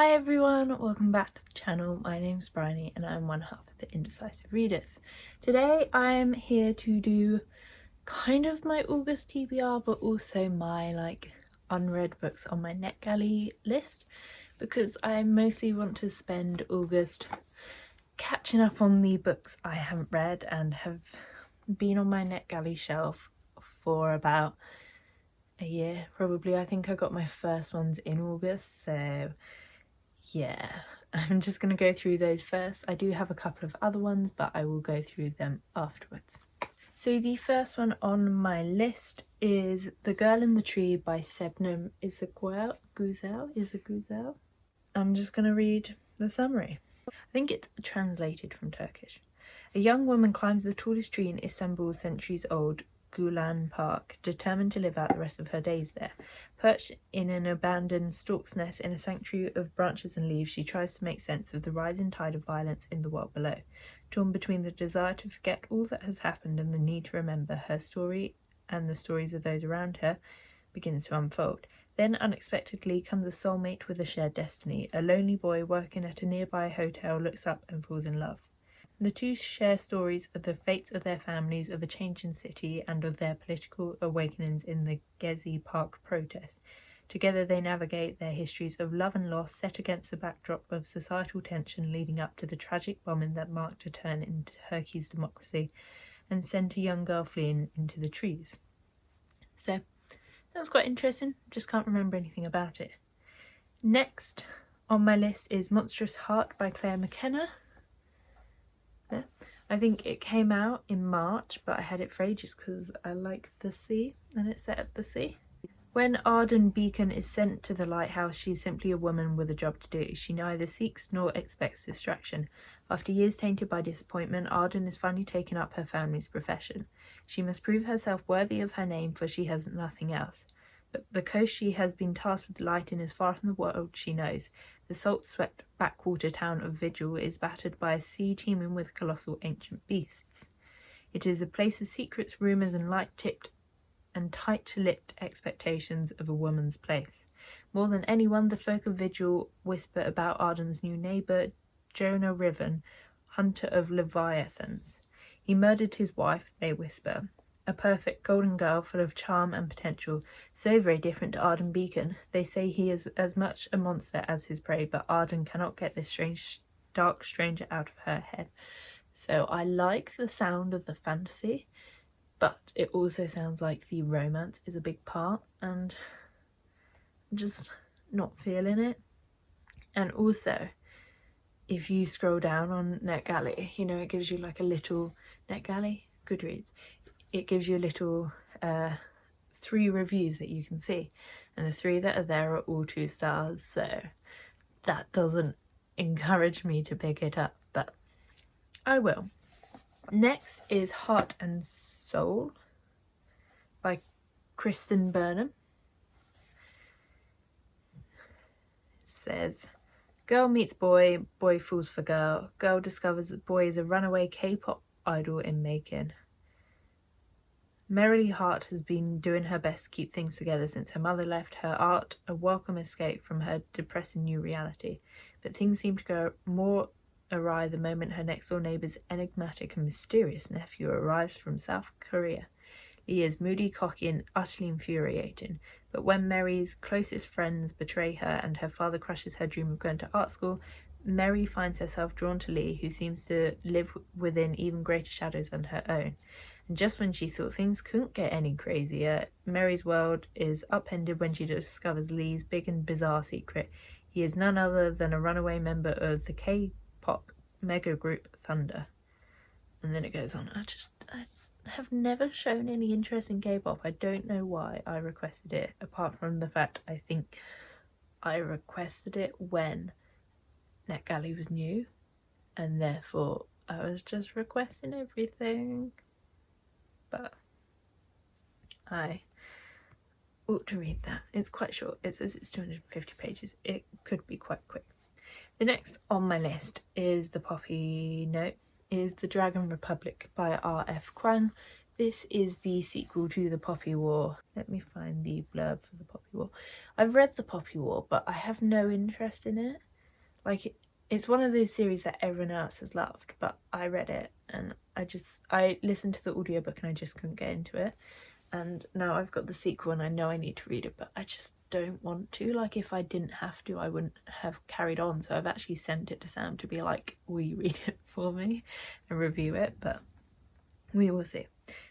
Hi everyone, welcome back to the channel. My name's Bryony and I'm one half of the Indecisive Readers. Today I'm here to do kind of my August TBR but also my unread books on my NetGalley list, because I mostly want to spend August catching up on the books I haven't read and have been on my NetGalley shelf for about a year probably. I think I got my first ones in August, so yeah, I'm just going to go through those first. I do have a couple of other ones, but I will go through them afterwards. So the first one on my list is The Girl in the Tree by Sebnem Güzel. I'm just going to read the summary. I think it's translated from Turkish. A young woman climbs the tallest tree in Istanbul's centuries-old Gulen Park, determined to live out the rest of her days there. Perched in an abandoned stork's nest in a sanctuary of branches and leaves, she tries to make sense of the rising tide of violence in the world below. Torn between the desire to forget all that has happened and the need to remember, her story and the stories of those around her begins to unfold. Then unexpectedly comes a soulmate with a shared destiny. A lonely boy working at a nearby hotel looks up and falls in love. The two share stories of the fates of their families, of a changing city, and of their political awakenings in the Gezi Park protests. Together they navigate their histories of love and loss, set against the backdrop of societal tension leading up to the tragic bombing that marked a turn in Turkey's democracy and sent a young girl fleeing into the trees. So, that's quite interesting, just can't remember anything about it. Next on my list is Monsterous Heart by Claire McKenna. I think it came out in March, but I had it for ages because I like the sea and it's set at the sea. When Arden Beacon is sent to the lighthouse, she's simply a woman with a job to do. She neither seeks nor expects distraction. After years tainted by disappointment, Arden is finally taken up her family's profession. She must prove herself worthy of her name, for she has nothing else. But the coast she has been tasked with lighting is far from the world she knows. The salt-swept backwater town of Vigil is battered by a sea teeming with colossal ancient beasts. It is a place of secrets, rumours and light-tipped and tight-lipped expectations of a woman's place. More than anyone, the folk of Vigil whisper about Arden's new neighbour, Jonah Riven, hunter of leviathans. He murdered his wife, they whisper. A perfect golden girl full of charm and potential, so very different to Arden Beacon. They say he is as much a monster as his prey, but Arden cannot get this strange, dark stranger out of her head. So I like the sound of the fantasy, but it also sounds like the romance is a big part, and I'm just not feeling it. And also, if you scroll down on NetGalley, you know, it gives you like a little NetGalley, Goodreads. It gives you a little 3 reviews that you can see, and the 3 that are there are all 2 stars, so that doesn't encourage me to pick it up, but I will. Next is Heart and Soul by Kristen Burnham. It says, girl meets boy, boy falls for girl, girl discovers that boy is a runaway K-pop idol in making. Merrily Heart has been doing her best to keep things together since her mother left, her art a welcome escape from her depressing new reality. But things seem to go more awry the moment her next-door neighbour's enigmatic and mysterious nephew arrives from South Korea. He is moody, cocky and utterly infuriating, but when Mary's closest friends betray her and her father crushes her dream of going to art school, Mary finds herself drawn to Lee, who seems to live within even greater shadows than her own. And just when she thought things couldn't get any crazier, Mary's world is upended when she discovers Lee's big and bizarre secret. He is none other than a runaway member of the K-pop mega group Thunder. And then it goes on. I have never shown any interest in K-pop. I don't know why I requested it, apart from the fact I think I requested it when NetGalley was new, and therefore I was just requesting everything. But I ought to read that. It's quite short. It says it's 250 pages. It could be quite quick. The next on my list is The Dragon Republic by R.F. Kuang. This is the sequel to The Poppy War. Let me find the blurb for The Poppy War. I've read The Poppy War, but I have no interest in it. Like, it's one of those series that everyone else has loved, but I read it and I listened to the audiobook and I just couldn't get into it. And now I've got the sequel and I know I need to read it, but I just don't want to. Like, if I didn't have to, I wouldn't have carried on. So I've actually sent it to Sam to be like, will you read it for me and review it? But we will see.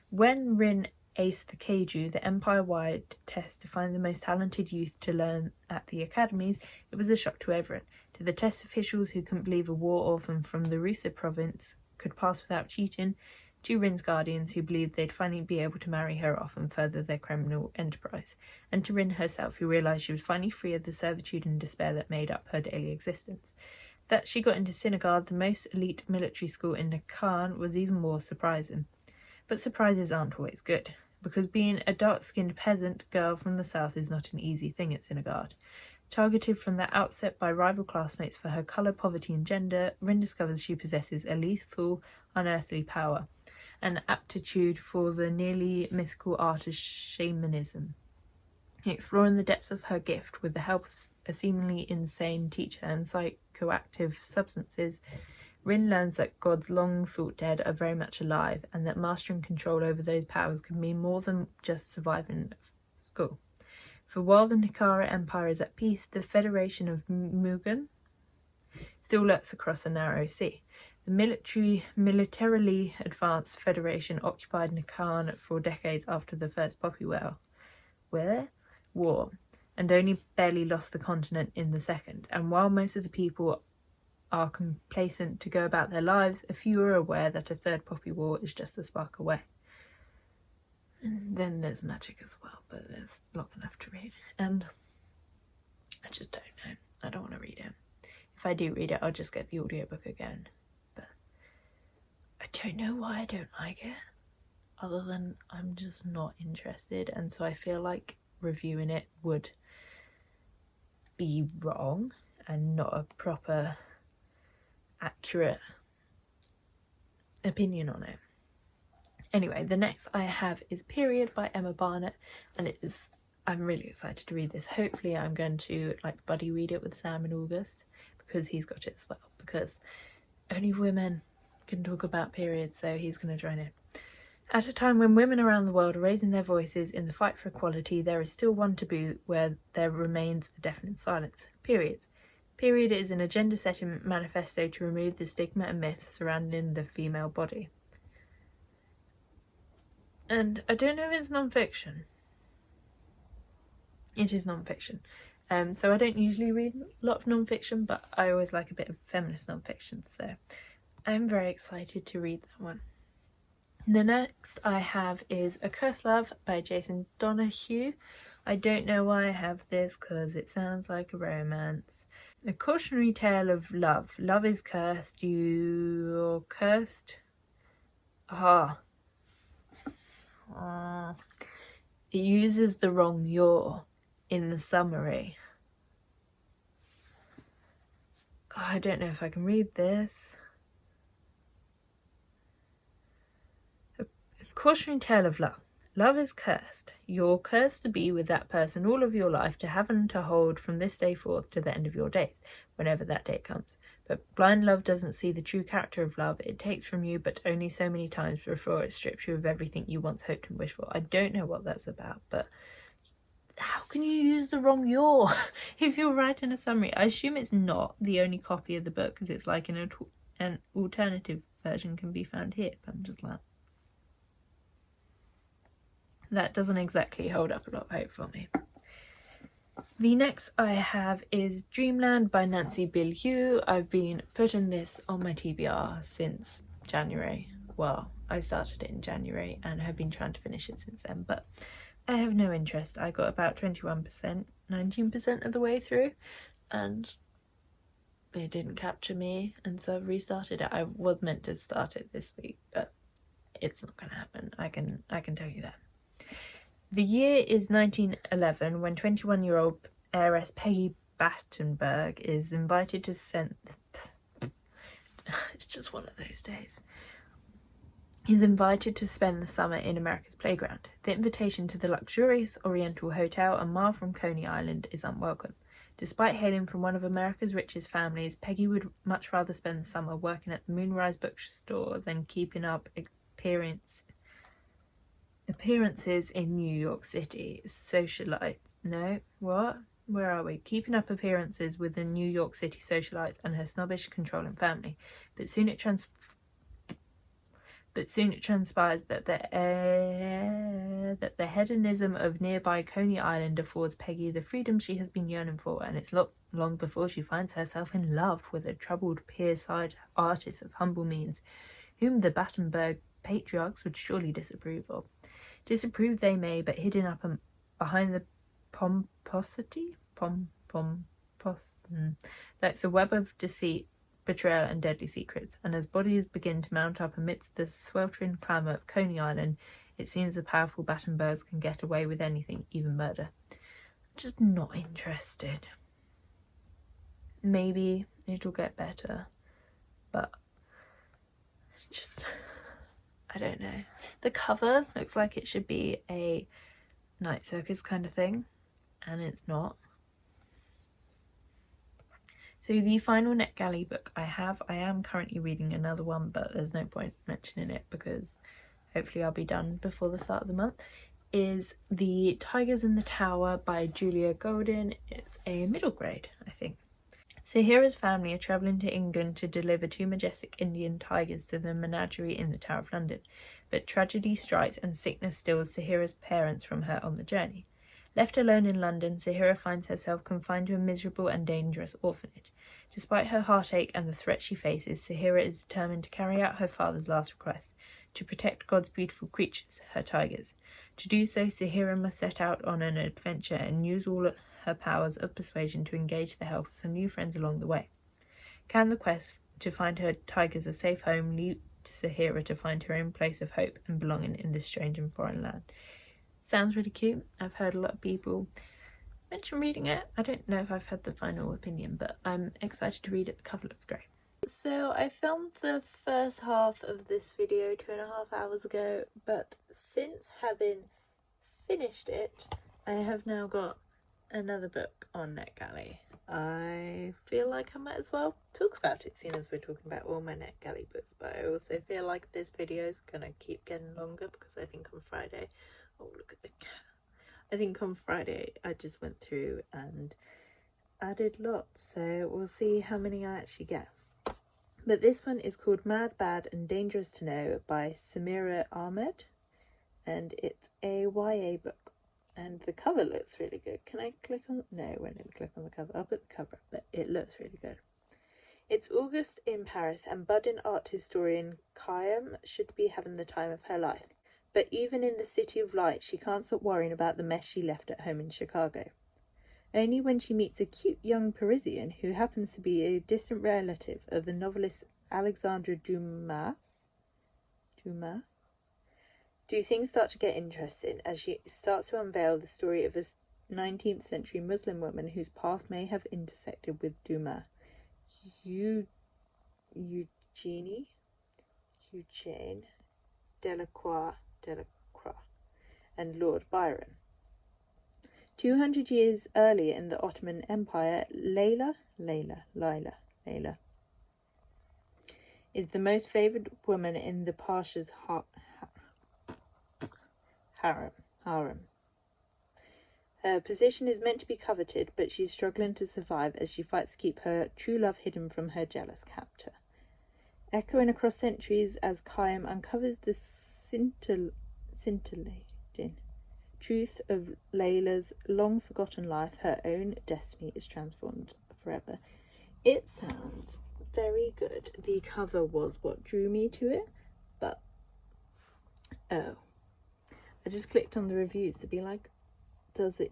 When Rin aced the Keiju, the empire-wide test to find the most talented youth to learn at the academies, it was a shock to everyone. To the test officials who couldn't believe a war orphan from the Rusa province could pass without cheating, to Rin's guardians who believed they'd finally be able to marry her off and further their criminal enterprise, and to Rin herself, who realised she was finally free of the servitude and despair that made up her daily existence. That she got into Sinagard, the most elite military school in Nakan, was even more surprising. But surprises aren't always good, because being a dark-skinned peasant girl from the south is not an easy thing at Sinagard. Targeted from the outset by rival classmates for her colour, poverty and gender, Rin discovers she possesses a lethal, unearthly power, an aptitude for the nearly mythical art of shamanism. Exploring the depths of her gift with the help of a seemingly insane teacher and psychoactive substances, Rin learns that gods long thought dead are very much alive, and that mastering control over those powers can mean more than just surviving school. For while the Nikara Empire is at peace, the Federation of Mugen still lurks across a narrow sea. The militarily advanced Federation occupied Nakan for decades after the First Poppy War, and only barely lost the continent in the second. And while most of the people are complacent to go about their lives, a few are aware that a third Poppy War is just a spark away. And then there's magic as well, but there's long enough to read. And I just don't know. I don't want to read it. If I do read it, I'll just get the audiobook again. But I don't know why I don't like it, other than I'm just not interested. And so I feel like reviewing it would be wrong and not a proper, accurate opinion on it. Anyway, the next I have is Period by Emma Barnett, and I'm really excited to read this. Hopefully I'm going to like buddy read it with Sam in August, because he's got it as well, because only women can talk about periods, so he's going to join in. At a time when women around the world are raising their voices in the fight for equality, there is still one taboo where there remains a deafening silence: periods. Period is an agenda-setting manifesto to remove the stigma and myths surrounding the female body. And I don't know if it's non-fiction. It is non-fiction. So I don't usually read a lot of non-fiction, but I always like a bit of feminist non-fiction, so I'm very excited to read that one. The next I have is A Cursed Love by Jason Donahue. I don't know why I have this, because it sounds like a romance. A cautionary tale of love. Love is cursed. You're cursed. It uses the wrong "you're" in the summary. I don't know if I can read this. A cautionary tale of love. Love is cursed. You're cursed to be with that person all of your life, to have and to hold from this day forth to the end of your days, whenever that day comes. But blind love doesn't see the true character of love. It takes from you, but only so many times before it strips you of everything you once hoped and wished for. I don't know what that's about, but how can you use the wrong "you're" if you're writing a summary? I assume it's not the only copy of the book, because it's like an alternative version can be found here, but I'm just like, that doesn't exactly hold up a lot of hope for me. The next I have is Dreamland by Nancy Bilyeu. I've been putting this on my TBR since January. Well, I started it in January and have been trying to finish it since then, but I have no interest. I got about 21%, 19% of the way through, and it didn't capture me, and so I've restarted it. I was meant to start it this week, but it's not going to happen. I can tell you that. The year is 1911, when 21-year-old heiress Peggy Battenberg is invited to it's just one of those days. He's invited to spend the summer in America's playground. The invitation to the luxurious Oriental hotel a mile from Coney Island is unwelcome. Despite hailing from one of America's richest families, Peggy would much rather spend the summer working at the Moonrise bookstore than keeping up appearances in New York City. Socialites. No, what? Where are we? Keeping up appearances with the New York City socialites and her snobbish, controlling family. But soon it transpires that the hedonism of nearby Coney Island affords Peggy the freedom she has been yearning for, and it's not long before she finds herself in love with a troubled pier-side artist of humble means, whom the Battenberg patriarchs would surely disapprove of. Disapprove they may, but hidden up behind the pomposity? That's a web of deceit, betrayal and deadly secrets, and as bodies begin to mount up amidst the sweltering clamour of Coney Island, it seems the powerful Battenbergs can get away with anything, even murder. Just not interested. Maybe it'll get better, but just, I don't know. The cover looks like it should be a night circus kind of thing, and it's not. So the final NetGalley book I am currently reading another one, but there's no point mentioning it because hopefully I'll be done before the start of the month, is The Tigers in the Tower by Julia Golden. It's a middle grade, I think. Sahira's family are travelling to England to deliver 2 majestic Indian tigers to the menagerie in the Tower of London, but tragedy strikes and sickness steals Sahira's parents from her on the journey. Left alone in London, Sahira finds herself confined to a miserable and dangerous orphanage. Despite her heartache and the threat she faces, Sahira is determined to carry out her father's last request, to protect God's beautiful creatures, her tigers. To do so, Sahira must set out on an adventure and use all her powers of persuasion to engage the help of some new friends along the way. Can the quest to find her tigers a safe home lead Sahira to find her own place of hope and belonging in this strange and foreign land? Sounds really cute. I've heard a lot of people mention reading it. I don't know if I've had the final opinion, but I'm excited to read it. The cover looks great. So I filmed the first half of this video 2.5 hours ago, but since having finished it, I have now got another book on NetGalley. I feel like I might as well talk about it, seeing as we're talking about all my NetGalley books, but I also feel like this video is gonna keep getting longer because I think on Friday, oh look at the cat, I think on Friday I just went through and added lots, so we'll see how many I actually get. But this one is called Mad, Bad and Dangerous to Know by Samira Ahmed, and it's a YA book. And the cover looks really good. Can I click on? No, I won't let me click on the cover. I'll put the cover up, but it looks really good. It's August in Paris, and budding art historian Kayam should be having the time of her life. But even in the city of light, she can't stop worrying about the mess she left at home in Chicago. Only when she meets a cute young Parisian who happens to be a distant relative of the novelist Alexandre Dumas, do things start to get interesting as she starts to unveil the story of a 19th century Muslim woman whose path may have intersected with Dumas, Eugene Delacroix, and Lord Byron. 200 years earlier in the Ottoman Empire, Layla is the most favoured woman in the Pasha's harem. Her position is meant to be coveted, but she's struggling to survive as she fights to keep her true love hidden from her jealous captor. Echoing across centuries as Kayam uncovers the scintillating truth of Layla's long-forgotten life, her own destiny is transformed forever. It sounds very good. The cover was what drew me to it, but I just clicked on the reviews to be like,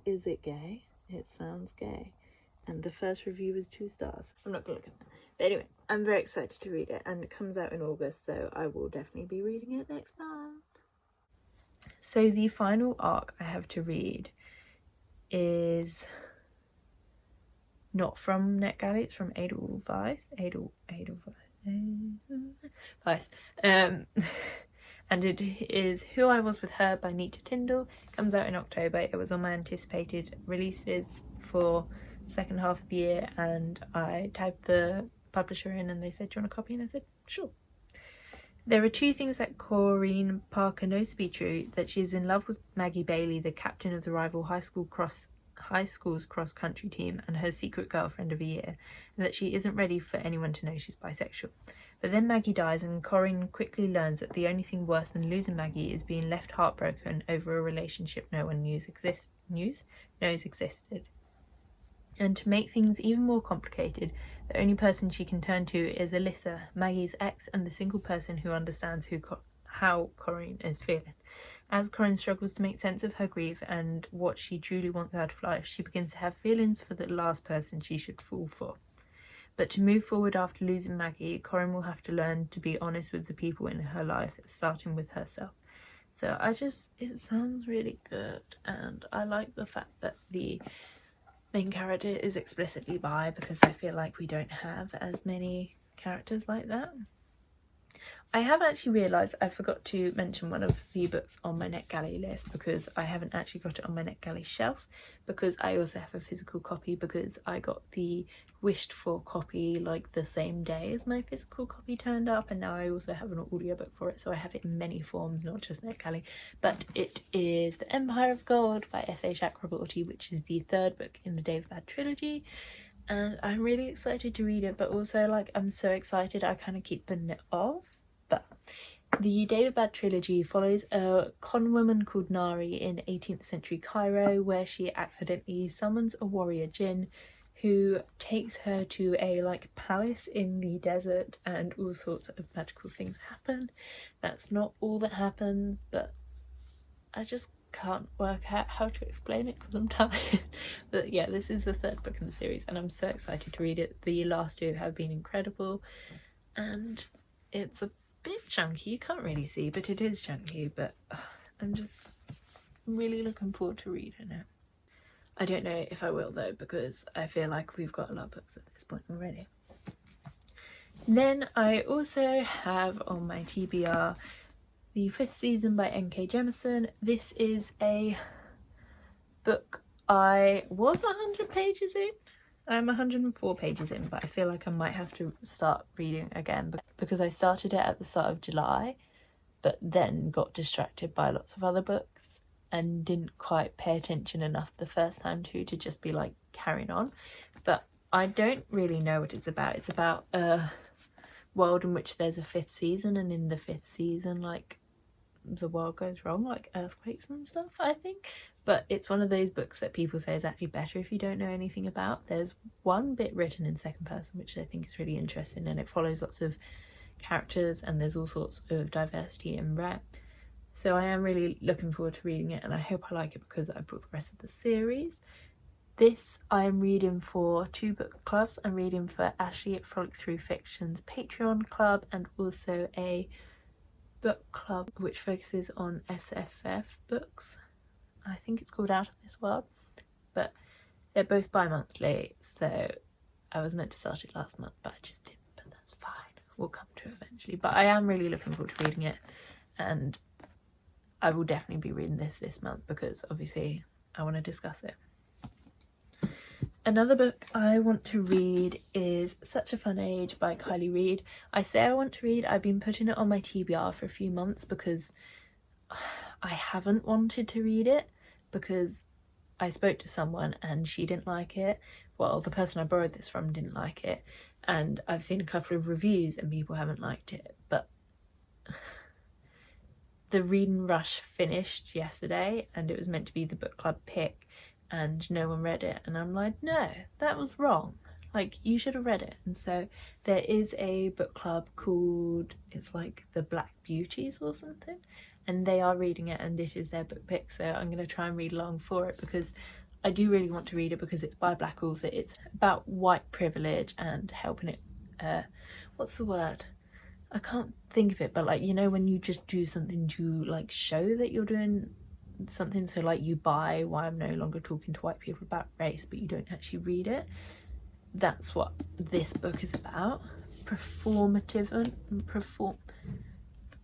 is it gay? It sounds gay. And the first review was 2 stars. I'm not gonna look at them. But anyway, I'm very excited to read it, and it comes out in August, so I will definitely be reading it next month. So the final arc I have to read is not from NetGalley, it's from Edelweiss. And it is Who I Was With Her by Nita Tyndall. It comes out in October. It was on my anticipated releases for second half of the year, and I typed the publisher in and they said, do you want a copy? And I said, sure. There are two things that Corinne Parker knows to be true: that she is in love with Maggie Bailey, the captain of the rival high school's cross-country team and her secret girlfriend of a year, and that she isn't ready for anyone to know she's bisexual. But then Maggie dies, and Corinne quickly learns that the only thing worse than losing Maggie is being left heartbroken over a relationship no one knows existed. And to make things even more complicated, the only person she can turn to is Alyssa, Maggie's ex, and the single person who understands how Corinne is feeling. As Corinne struggles to make sense of her grief and what she truly wants out of life, she begins to have feelings for the last person she should fall for. But to move forward after losing Maggie, Corinne will have to learn to be honest with the people in her life, starting with herself. So it sounds really good, and I like the fact that the main character is explicitly bi, because I feel like we don't have as many characters like that. I have actually realised I forgot to mention one of the books on my NetGalley list, because I haven't actually got it on my NetGalley shelf, because I also have a physical copy, because I got the wished for copy like the same day as my physical copy turned up, and now I also have an audiobook for it, so I have it in many forms, not just NetGalley. But it is The Empire of Gold by S.A. Chakraborty, which is the third book in the David trilogy, and I'm really excited to read it, but also like I'm so excited I kind of keep putting it off. But the David Bad trilogy follows a con woman called Nari in 18th century Cairo, where she accidentally summons a warrior jinn who takes her to a palace in the desert, and all sorts of magical things happen. That's not all that happens, but I just can't work out how to explain it because I'm tired. But yeah, this is the third book in the series and I'm so excited to read it. The last two have been incredible, and it's a bit chunky, you can't really see, but it is chunky. But I'm just really looking forward to reading it. I don't know if I will though, because I feel like we've got a lot of books at this point already. Then I also have on my TBR the 5th season by N.K. Jemisin. This is a book I was 100 pages in. I'm 104 pages in, but I feel like I might have to start reading again because I started it at the start of July, but then got distracted by lots of other books and didn't quite pay attention enough the first time to just be like carrying on. But I don't really know what it's about. It's about a world in which there's a 5th season, and in the 5th season the world goes wrong, like earthquakes and stuff, I think. But it's one of those books that people say is actually better if you don't know anything about. There's one bit written in second person which I think is really interesting, and it follows lots of characters and there's all sorts of diversity and rep. So I am really looking forward to reading it, and I hope I like it because I bought the rest of the series. This I'm reading for 2 book clubs. I'm reading for Ashley at Frolic Through Fiction's Patreon club, and also a book club which focuses on SFF books. I think it's called Out of This World, but they're both bi-monthly, so I was meant to start it last month but I just didn't, but that's fine, we'll come to it eventually. But I am really looking forward to reading it, and I will definitely be reading this month because obviously I want to discuss it. Another book I want to read is Such a Fun Age by Kiley Reid. I say I want to read, I've been putting it on my TBR for a few months because I haven't wanted to read it, because I spoke to someone and she didn't like it. Well, the person I borrowed this from didn't like it, and I've seen a couple of reviews and people haven't liked it. But the reading rush finished yesterday and it was meant to be the book club pick, and no one read it, and I'm like, no, that was wrong, like you should have read it. And so there is a book club called, it's like the Black Beauties or something, and they are reading it and it is their book pick, so I'm going to try and read along for it because I do really want to read it, because it's by a black author. It's about white privilege and helping it, what's the word, I can't think of it, but like, you know, when you just do something to like show that you're doing something, so like you buy Why I'm No Longer Talking to White People About Race but you don't actually read it. That's what this book is about. Performative and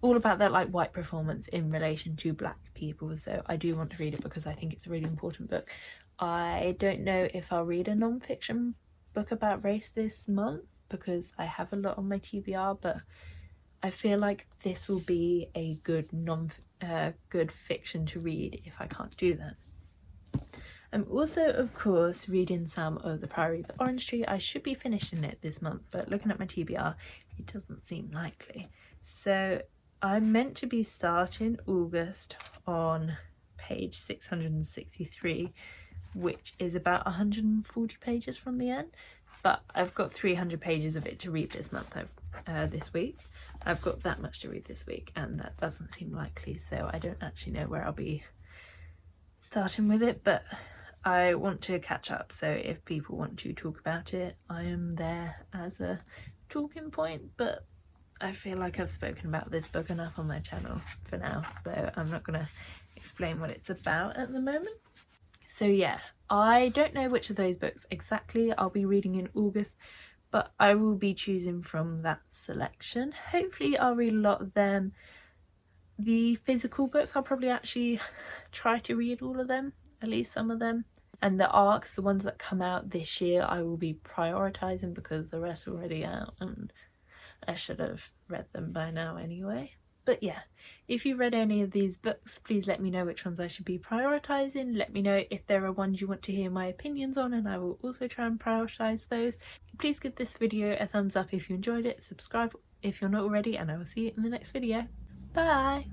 all about that like white performance in relation to black people. So I do want to read it because I think it's a really important book. I don't know if I'll read a non-fiction book about race this month because I have a lot on my TBR, but I feel like this will be a good good fiction to read if I can't do that. I'm also, of course, reading some of the Priory the Orange Tree. I should be finishing it this month, but looking at my TBR, it doesn't seem likely. So I'm meant to be starting August on page 663, which is about 140 pages from the end, but I've got 300 pages of it to read this month. This week I've got that much to read this week, and that doesn't seem likely, so I don't actually know where I'll be starting with it, but I want to catch up, so if people want to talk about it, I am there as a talking point, but I feel like I've spoken about this book enough on my channel for now, so I'm not going to explain what it's about at the moment. So yeah, I don't know which of those books exactly I'll be reading in August, but I will be choosing from that selection. Hopefully I'll read a lot of them. The physical books, I'll probably actually try to read all of them, at least some of them. And the ARCs, the ones that come out this year, I will be prioritising because the rest are already out and I should have read them by now anyway. But yeah, if you read any of these books, please let me know which ones I should be prioritising. Let me know if there are ones you want to hear my opinions on, and I will also try and prioritise those. Please give this video a thumbs up if you enjoyed it, subscribe if you're not already, and I will see you in the next video. Bye!